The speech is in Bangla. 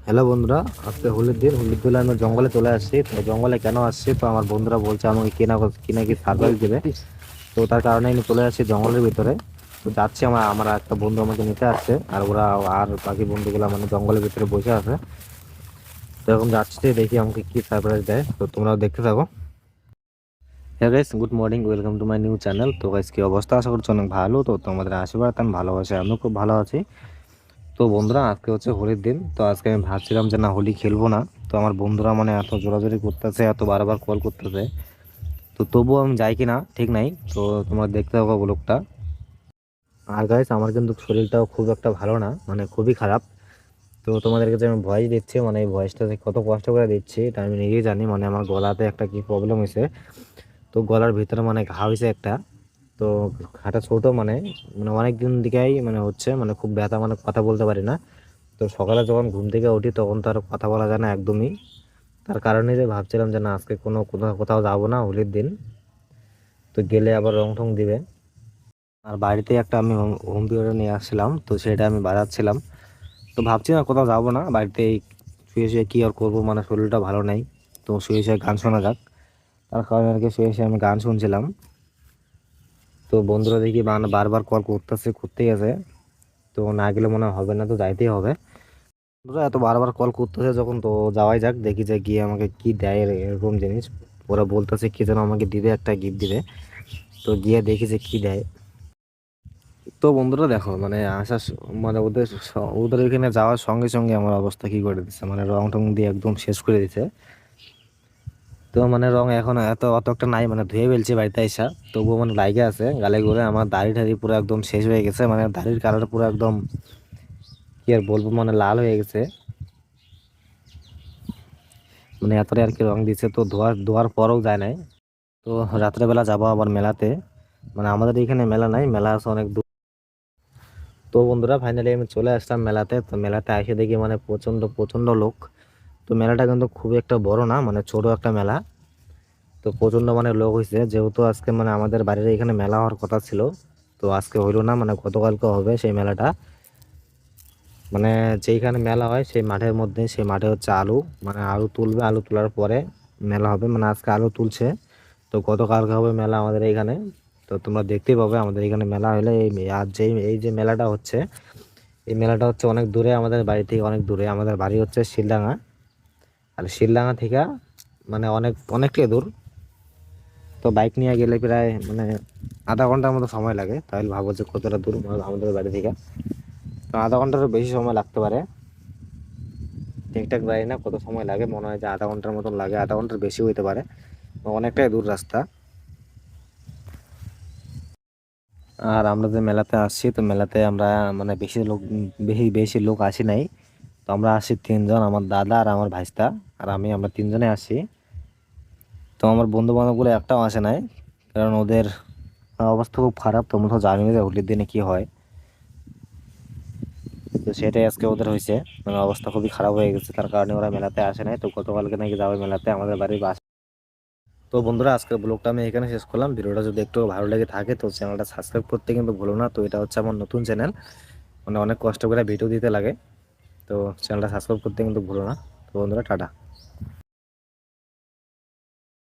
হ্যালো বন্ধুরা, আজকে হোলির দিন। হোলির দিন আমি জঙ্গলে চলে আসছি। তো জঙ্গলে কেন আসছি, তো আমার বন্ধুরা বলছে আমাকে কি না কি সারপ্রাইজ দেবে। তো তার কারণে আমি চলে আসছি জঙ্গলের ভিতরে। তো যাচ্ছি, আমার আমার একটা বন্ধু আমাকে নিতে আসছে, আর ওরা আর বাকি বন্ধুগুলা মানে জঙ্গলের ভিতরে বসে আছে। তো এখন যাচ্ছি, দেখি আমাকে কি সারপ্রাইজ দেয়। তো তোমরাও দেখতে থাকো। হ্যাঁ guys, good morning, welcome to my new channel. তো গাইস, কি অবস্থা? আশা করছি অনেক ভালো। তো তোমাদের আশীর্বাদ আমি ভালোবাসি, আমিও খুব ভালো আছি। তো বন্ধুরা, আজকে হচ্ছে হোলির দিন। তো আজকে আমি ভাবছিলাম যে না, হোলি খেলবো না। তো আমার বন্ধুরা মানে এত জোরাজোরি করতেছে, এত বারবার কল করতেছে, তো তবুও আমি যাই কিনা ঠিক নাই। তো তোমরা দেখতে থাকো ব্লগটা। আর গাইস, আমার কিন্তু শরীরটাও খুব একটা ভালো না, মানে খুবই খারাপ। তো তোমাদেরকে যে আমি ভয়েস দিচ্ছি, মানে এই ভয়েসটা যে কত কষ্ট করে দিচ্ছি এটা আমি নিজেই জানি। মানে আমার গলাতে একটা কি প্রবলেম হয়েছে, তো গলার ভিতরে মানে ঘা হয়েছে একটা। তো ঘাটা ছোট, মানে মানে অনেক দিন দিকেই মানে হচ্ছে, মানে খুব ব্যথা, মানে কথা বলতে পারি না। তো সকালে যখন ঘুম থেকে উঠি তখন তো আর কথা বলা যায় না একদমই। তার কারণে যে ভাবছিলাম যে না, আজকে কোথাও কোথাও যাবো না হোলির দিন। তো গেলে আবার রং টং দিবে। আর বাড়িতে একটা আমি হোম থিয়েটার নিয়ে আসছিলাম, তো সেটা আমি বাজাচ্ছিলাম। তো ভাবছি না, কোথাও যাবো না, বাড়িতেই শুয়ে শুয়ে কি আর করবো, মানে শরীরটা ভালো নাই। তো শুয়ে শুয়ে গান শোনা যাক, তার কারণে আর কি শুয়ে শুয়ে আমি গান শুনছিলাম। তো বন্ধুরা দেখি বারবার কল করতেই আছে। তো না গেলে মনে হয় হবে না, তো যাইতেই হবে। বন্ধুরা এত বারবার কল করতেছে যখন, তো যাওয়াই যাক, দেখি যে গিয়ে আমাকে কি দেয় এরকম জিনিস। ওরা বলতেছে কি যেন আমাকে দিবে, একটা গিফট দিবে। তো গিয়ে দেখি যে কি দেয়। তো বন্ধুরা দেখো, মানে মানে ওদের ওইখানে যাওয়ার সঙ্গে সঙ্গে আমার অবস্থা কি করে দিচ্ছে, মানে রং টং দিয়ে একদম শেষ করে দিচ্ছে। তো মানে রং এখন অত একটা নাই, মানে ধুয়ে ফেলছি বাড়িতে আইসা। তবুও মানে লাইগে আছে গালে ঘুরে। আমার দাড়ি ঠাড়ি পুরো একদম শেষ হয়ে গেছে, মানে দাড়ির কালার পুরো একদম কি আর বলবো, মানে লাল হয়ে গেছে। মানে এতটাই আর কি রং দিচ্ছে। তো ধোয়ার পরেও যায় নাই। তো রাত্রেবেলা যাবো আবার মেলাতে। মানে আমাদের এখানে মেলা নাই, মেলা আছে অনেক দূর। তো বন্ধুরা, ফাইনালি আমি চলে আসলাম মেলাতে। তো মেলাতে এসে দেখি মানে প্রচন্ড প্রচন্ড লোক। তো মেলাটা কিন্তু খুব একটা বড় না, মানে ছোট একটা মেলা। তো প্রচন্ড মানে লোক হয়েছে, যেহেতু আজকে মানে আমাদের বাড়ির এখানে মেলা হওয়ার কথা ছিল। তো আজকে হইলো না, মানে গতকালকে হবে সেই মেলাটা। মানে যেইখানে মেলা হয় সেই মাঠের মধ্যে, সেই মাঠে হচ্ছে আলু, মানে আলু তুলবে, আলু তোলার পরে মেলা হবে। মানে আজকে আলু তুলছে, তো গতকালকে হবে মেলা আমাদের এখানে। তো তোমরা দেখতেই পাবে আমাদের এখানে মেলা হলে আর এই যে মেলাটা হচ্ছে, এই মেলাটা হচ্ছে অনেক দূরে, আমাদের বাড়ি থেকে অনেক দূরে। আমাদের বাড়ি হচ্ছে শিলডাঙ্গা। আর শিলডাঙ্গা থেকে মানে অনেকটাই দূর। তো বাইক নিয়ে গেলে প্রায় মানে আধা ঘন্টার মতো সময় লাগে। তাহলে ভাবো যে কতটা দূর আমাদের বাড়ি থেকে। তো আধা ঘন্টারও বেশি সময় লাগতে পারে। ঠিকঠাক জানি না কত সময় লাগে, মনে হয় যে আধা ঘন্টার মতন লাগে, আধা ঘন্টার বেশি হইতে পারে। অনেকটাই দূর রাস্তা। আর আমরা যে মেলাতে আসছি, তো মেলাতে আমরা মানে বেশি লোক আসি নাই। তো আমরা আসি তিনজন, আমার দাদা আর আমার ভাইস্তা আর আমরা তিনজনে আসি। তো আমার বন্ধু বান্ধবগুলো একটাও আসে নাই, কারণ ওদের অবস্থা খুব খারাপ। তোমরা তো জানোই যে হোলির দিনে কি হয়। তো সেটাই আজকে ওদের হয়েছে, মানে অবস্থা খুবই খারাপ হয়ে গেছে। তার কারণে ওরা মেলাতে আসে নাই। তো গতকালকে নাকি যাবে মেলাতে আমাদের বাড়ির বাস। তো বন্ধুরা, আজকের ব্লগটা আমি এখানে শেষ করলাম। ভিডিওটা যদি একটু ভালো লেগে থাকে তো চ্যানেলটা সাবস্ক্রাইব করতে কিন্তু ভুলো না। তো এটা হচ্ছে আমার নতুন চ্যানেল, মানে অনেক কষ্ট করে ভিডিও দিতে লাগে। তো চ্যানেলটা সাবস্ক্রাইব করতে কিন্তু ভুলো না। তো বন্ধুরা, টাটা।